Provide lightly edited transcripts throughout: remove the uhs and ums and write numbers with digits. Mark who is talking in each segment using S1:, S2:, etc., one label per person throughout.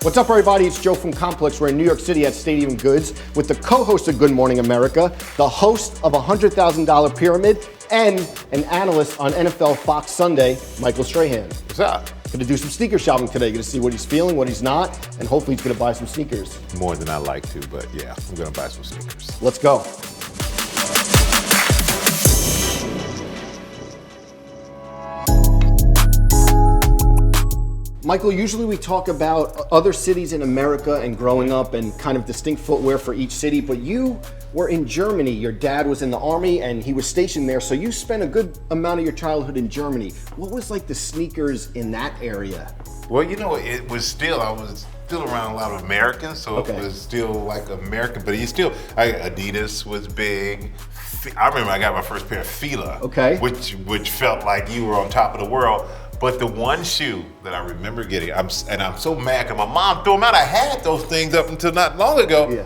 S1: What's up, everybody? It's Joe from Complex. We're in New York City at Stadium Goods with the co-host of Good Morning America, the host of $100,000 Pyramid, and an analyst on NFL Fox Sunday, Michael Strahan.
S2: What's up?
S1: Gonna do some sneaker shopping today. Gonna see what he's feeling, what he's not, and hopefully he's gonna buy some sneakers.
S2: More than I like to, but yeah, I'm gonna buy some sneakers.
S1: Let's go. Michael, usually we talk about other cities in America and growing up and kind of distinct footwear for each city, but you were in Germany. Your dad was in the army and he was stationed there, so you spent a good amount of your childhood in Germany. What was like the sneakers in that area?
S2: Well, you know, I was still around a lot of Americans, so
S1: Okay.
S2: It was still like American, but Adidas was big. I remember I got my first pair of Fila,
S1: Okay.
S2: which felt like you were on top of the world. But the one shoe that I remember getting, I'm so mad because my mom threw them out. I had those things up until not long ago.
S1: Yeah.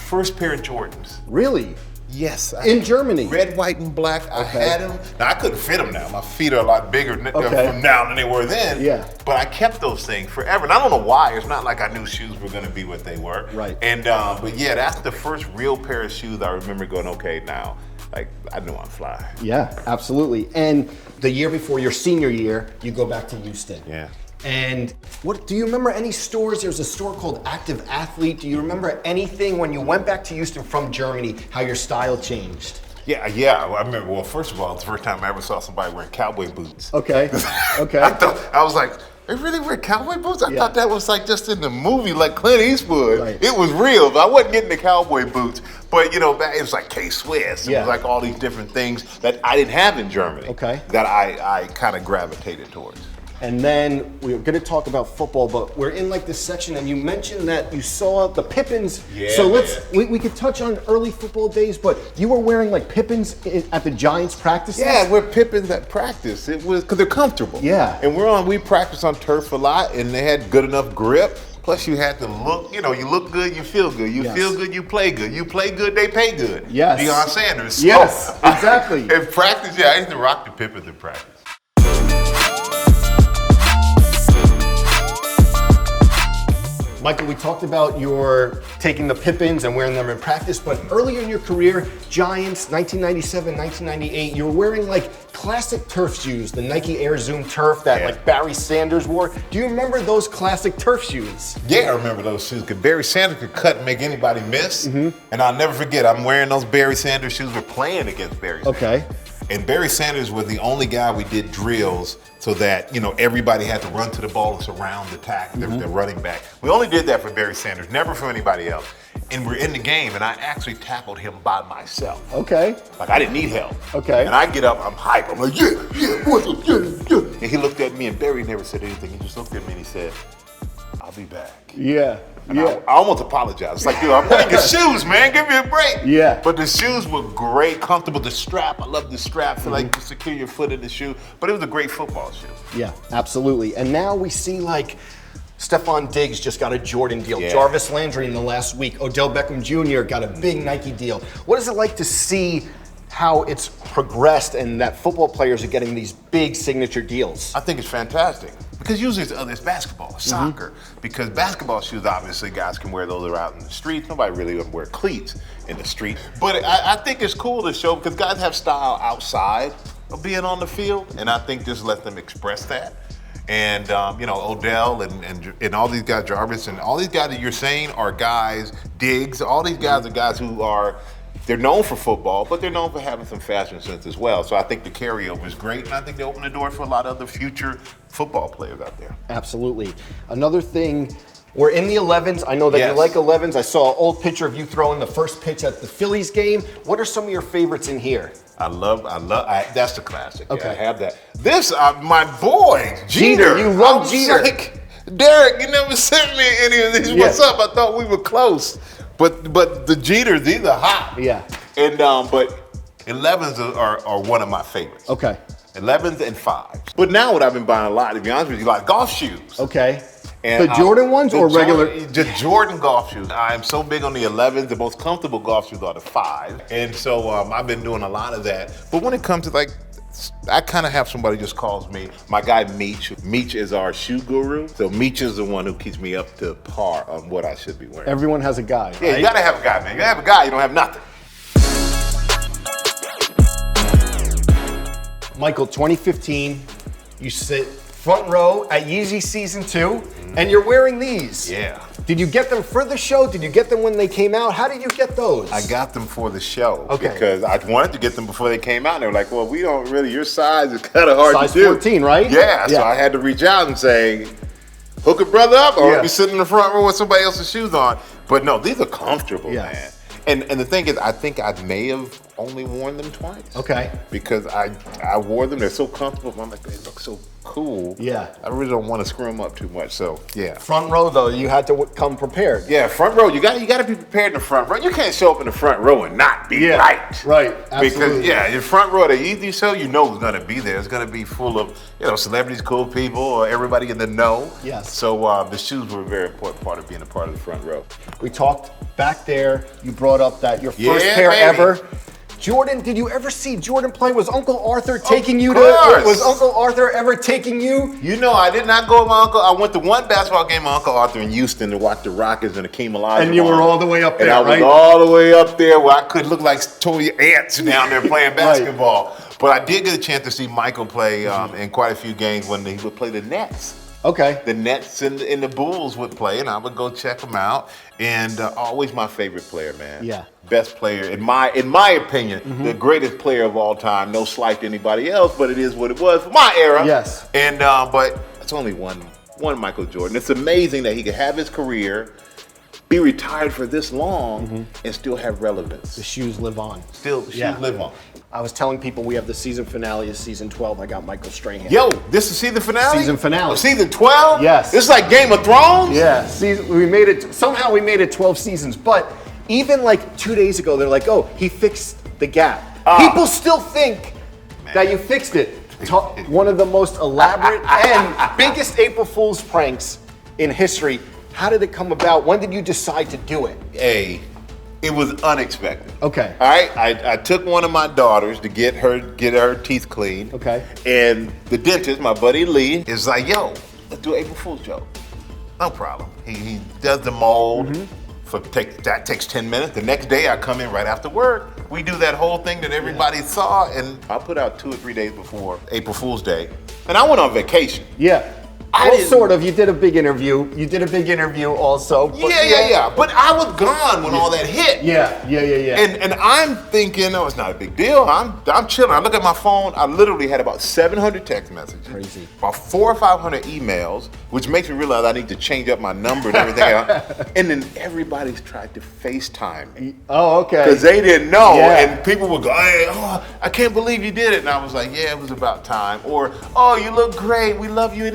S2: First pair of Jordans.
S1: Really?
S2: Yes.
S1: In Germany?
S2: Red, white, and black. I
S1: Okay.
S2: had them. Now, I couldn't fit them now. My feet are a lot bigger
S1: Okay.
S2: from now than they were then.
S1: Yeah.
S2: But I kept those things forever. And I don't know why. It's not like I knew shoes were going to be what they were.
S1: Right.
S2: And but yeah, that's the first real pair of shoes I remember going, okay, now, like, I know I'm fly.
S1: Yeah, absolutely. And the year before your senior year, you go back to Houston.
S2: Yeah.
S1: And what do you remember any stores? There's a store called Active Athlete. Do you remember anything when you went back to Houston from Germany, how your style changed?
S2: Yeah. I remember, well, first of all, it's the first time I ever saw somebody wearing cowboy boots.
S1: Okay, okay.
S2: I was like, they really wear cowboy boots? I
S1: Yeah.
S2: thought that was like just in the movie, like Clint Eastwood.
S1: Right.
S2: It was real, but I wasn't getting the cowboy boots. But you know, it was like K-Swiss. It
S1: Yeah.
S2: was like all these different things that I didn't have in Germany.
S1: Okay.
S2: That I kind of gravitated towards.
S1: And then we're gonna talk about football, but we're in like this section and you mentioned that you saw the Pippins.
S2: Yeah,
S1: so we could touch on early football days, but you were wearing like Pippins at the Giants practices?
S2: Yeah, we're Pippins at practice. It was because they're comfortable.
S1: Yeah.
S2: And we practice on turf a lot, and they had good enough grip. Plus, you had to look. You know, you look good, you feel good. You
S1: Yes.
S2: feel good, you play good. You play good, they pay good.
S1: Yes.
S2: Deion Sanders.
S1: Yes, exactly.
S2: In practice, yeah, I used to rock the Pippins in practice.
S1: Michael, we talked about your taking the Pippins and wearing them in practice, but earlier in your career, Giants, 1997, 1998, you were wearing like classic turf shoes, the Nike Air Zoom Turf that
S2: Yeah.
S1: like Barry Sanders wore. Do you remember those classic turf shoes?
S2: Yeah, I remember those shoes. Because Barry Sanders could cut and make anybody miss. And I'll never forget, I'm wearing those Barry Sanders shoes. We're playing against Barry Sanders.
S1: Okay.
S2: And Barry Sanders was the only guy we did drills so that, you know, everybody had to run to the ball and surround the the running back. We only did that for Barry Sanders, never for anybody else. And we're in the game, and I actually tackled him by myself.
S1: Okay.
S2: Like, I didn't need help.
S1: Okay.
S2: And I get up, I'm hype. I'm like, yeah, what's up, yeah. And he looked at me, and Barry never said anything. He just looked at me and he said, I'll be back.
S1: Yeah.
S2: And I almost apologized. It's like, dude, I'm wearing your shoes, man. Give me a break.
S1: Yeah.
S2: But the shoes were great, comfortable. The strap, I love the strap. Feel like you secure your foot in the shoe. But it was a great football shoe.
S1: Yeah, absolutely. And now we see like Stephon Diggs just got a Jordan deal.
S2: Yeah.
S1: Jarvis Landry in the last week. Odell Beckham Jr. got a big Nike deal. What is it like to see how it's progressed and that football players are getting these big signature deals?
S2: I think it's fantastic. Because usually it's basketball, it's soccer. Because basketball shoes, obviously, guys can wear those out in the streets. Nobody really would wear cleats in the street. But I think it's cool to show because guys have style outside of being on the field. And I think this lets them express that. And, you know, Odell and all these guys, Jarvis, and all these guys that you're saying are guys, Diggs, all these guys are guys who are, they're known for football, but they're known for having some fashion sense as well. So I think the carryover is great, and I think they open the door for a lot of other future football players out there.
S1: Absolutely. Another thing, we're in the 11s. I know that
S2: Yes.
S1: you like 11s. I saw an old picture of you throwing the first pitch at the Phillies game. What are some of your favorites in here?
S2: That's the classic.
S1: Okay.
S2: Yeah, I have that. This, my boy, Jeter.
S1: You love
S2: I was
S1: Jeter.
S2: like, Derek, you never sent me any of these.
S1: Yeah.
S2: What's up? I thought we were close. But the Jeters, these are hot.
S1: Yeah.
S2: And but 11s are one of my favorites.
S1: Okay.
S2: 11s and 5s. But now what I've been buying a lot, to be honest with you, like golf shoes.
S1: Okay.
S2: And
S1: the Jordan ones or regular?
S2: The Jordan golf shoes. I'm so big on the 11s. The most comfortable golf shoes are the 5s. And so I've been doing a lot of that. But when it comes to like I kind of have somebody just calls me, my guy Meech. Meech is our shoe guru. So Meech is the one who keeps me up to par on what I should be wearing.
S1: Everyone has a guy.
S2: Yeah,
S1: right?
S2: you gotta have a guy, man. You gotta have a guy, you don't have nothing.
S1: Michael, 2015, you sit front row at Yeezy season 2, and you're wearing these.
S2: Yeah.
S1: Did you get them for the show? Did you get them when they came out? How did you get those?
S2: I got them for the show.
S1: Okay.
S2: Because I wanted to get them before they came out. And they were like, well, we don't really, your size is kind of hard
S1: Size
S2: to do.
S1: 14, right?
S2: Yeah, so I had to reach out and say, hook a brother up or be sitting in the front row with somebody else's shoes on. But no, these are comfortable, man. And the thing is, I think I may have only worn them twice.
S1: Okay.
S2: Because I wore them, they're so comfortable. I'm like, they look so cool.
S1: Yeah.
S2: I really don't want to screw them up too much, so yeah.
S1: Front row though, you had to come prepared.
S2: Yeah, front row, you got to be prepared in the front row. You can't show up in the front row and not be right.
S1: Right, absolutely.
S2: Because your front row, the Yeezy show, you know is gonna be there. It's gonna be full of, celebrities, cool people, or everybody in the know.
S1: Yes.
S2: So the shoes were a very important part of being a part of the front row.
S1: We talked back there, you brought up that your first
S2: Yeah,
S1: pair
S2: baby.
S1: ever. Jordan, did you ever see Jordan play? Was Uncle Arthur taking you to?
S2: course.
S1: Was Uncle Arthur ever taking you?
S2: You know, I did not go with my uncle. I went to one basketball game with Uncle Arthur in Houston to watch the Rockets and the Hakeem Olajuwon.
S1: And you were all the way up there,
S2: and I was
S1: right?
S2: all the way up there where I could look like Toy ants down there playing basketball. But I did get a chance to see Michael play in quite a few games when he would play the Nets.
S1: Okay.
S2: The Nets and the Bulls would play, and I would go check them out. And always my favorite player, man.
S1: Yeah.
S2: Best player, in my opinion, the greatest player of all time. No slight to anybody else, but it is what it was for my era.
S1: Yes.
S2: And but it's only one Michael Jordan. It's amazing that he could have his career, be retired for this long, and still have relevance.
S1: The shoes live on.
S2: Still, the shoes live on.
S1: I was telling people we have the season finale of season 12. I got Michael Strahan.
S2: Yo, this is season finale?
S1: Season finale.
S2: Oh, season 12?
S1: Yes.
S2: This is like Game of Thrones?
S1: Yeah, we made it. Somehow we made it 12 seasons. But even like 2 days ago, they're like, "Oh, he fixed the gap." People still think that you fixed it. One of the most elaborate and biggest April Fool's pranks in history. How did it come about? When did you decide to do it?
S2: It was unexpected.
S1: Okay.
S2: All right. I took one of my daughters to get her teeth cleaned.
S1: Okay.
S2: And the dentist, my buddy Lee, is like, "Yo, let's do an April Fool's joke." No problem. He does the mold. That takes 10 minutes. The next day I come in right after work. We do that whole thing that everybody saw, and I put out 2 or 3 days before April Fool's Day. And I went on vacation.
S1: Yeah. Sort of. You did a big interview. Also. But
S2: Yeah. But I was gone when all that hit.
S1: Yeah.
S2: And I'm thinking, oh, it's not a big deal. I'm chilling. I look at my phone. I literally had about 700 text messages.
S1: Crazy.
S2: About 400 or 500 emails, which makes me realize I need to change up my number and everything else. And then everybody's tried to FaceTime me.
S1: Oh, okay.
S2: Because they didn't know.
S1: Yeah.
S2: And people would go, "Hey, I can't believe you did it." And I was like, yeah, it was about time. Or, "Oh, you look great. We love you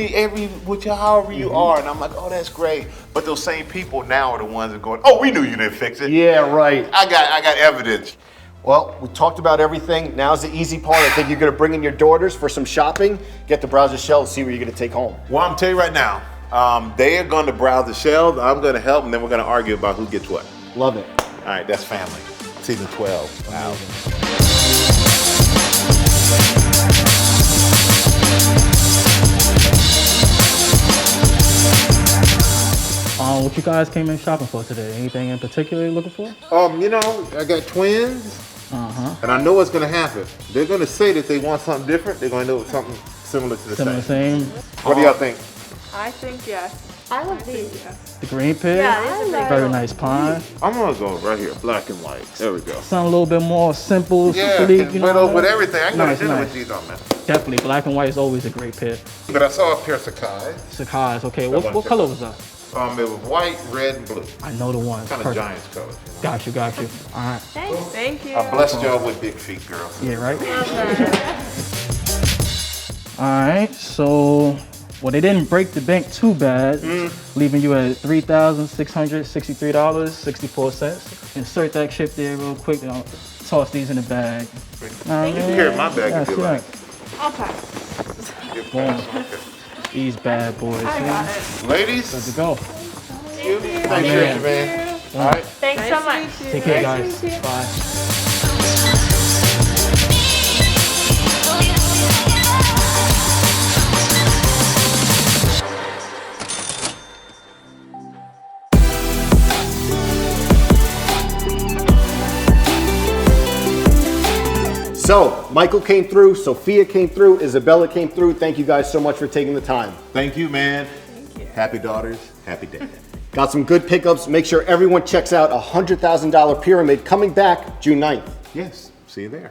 S2: however you are." And I'm like, "Oh, that's great." But those same people now are the ones that are going, "Oh, we knew you didn't fix it."
S1: Yeah, right.
S2: I got evidence.
S1: Well, we talked about everything. Now's the easy part. I think you're going to bring in your daughters for some shopping, get to browse the shelves, see what you're going to take home.
S2: Well, I'm telling you right now, they are going to browse the shelves. I'm going to help, and then we're going to argue about who gets what.
S1: Love it.
S2: All right, that's family. Season 12. Wow.
S3: What you guys came in shopping for today? Anything in particular you're looking for?
S2: I got twins, and I know what's going to happen. They're going to say that they want something different. They're going to do something similar to the same. What do y'all think?
S4: I think yes.
S5: I love these.
S4: Yes.
S3: The green pig?
S4: Yeah, these are
S3: Very nice pine.
S2: I'm going to go right here, black and white. There we go.
S3: Something a little bit more simple,
S2: Yeah,
S3: sleek, you know.
S2: with everything. I can
S3: Nice,
S2: go to dinner
S3: nice.
S2: with these on, man.
S3: Definitely, black and white is always a great pick.
S2: But I saw a pair of Sacai's.
S3: Sakai's, okay. What color was that?
S2: It was white, red, and blue.
S3: I know the one.
S2: Kind of
S3: Perfect.
S2: Giants colors.
S3: Got you. All right.
S4: Thank you.
S2: I blessed y'all with big feet, girls.
S3: Yeah, right? All right, so, well, they didn't break the bank too bad, leaving you at $3,663.64. Insert that chip there real quick, and I'll toss these in the bag.
S2: You can carry my bag if you like.
S4: Okay.
S3: Boom. These bad boys.
S4: I got it.
S2: Ladies,
S3: Let's go.
S2: thank you,
S3: man.
S2: man. All right.
S4: Thanks so much.
S3: Take care, guys. Bye.
S1: So, Michael came through, Sophia came through, Isabella came through. Thank you guys so much for taking the time.
S2: Thank you, man. Happy daughters, happy dad.
S1: Got some good pickups. Make sure everyone checks out $100,000 Pyramid coming back June 9th.
S2: Yes, see you there.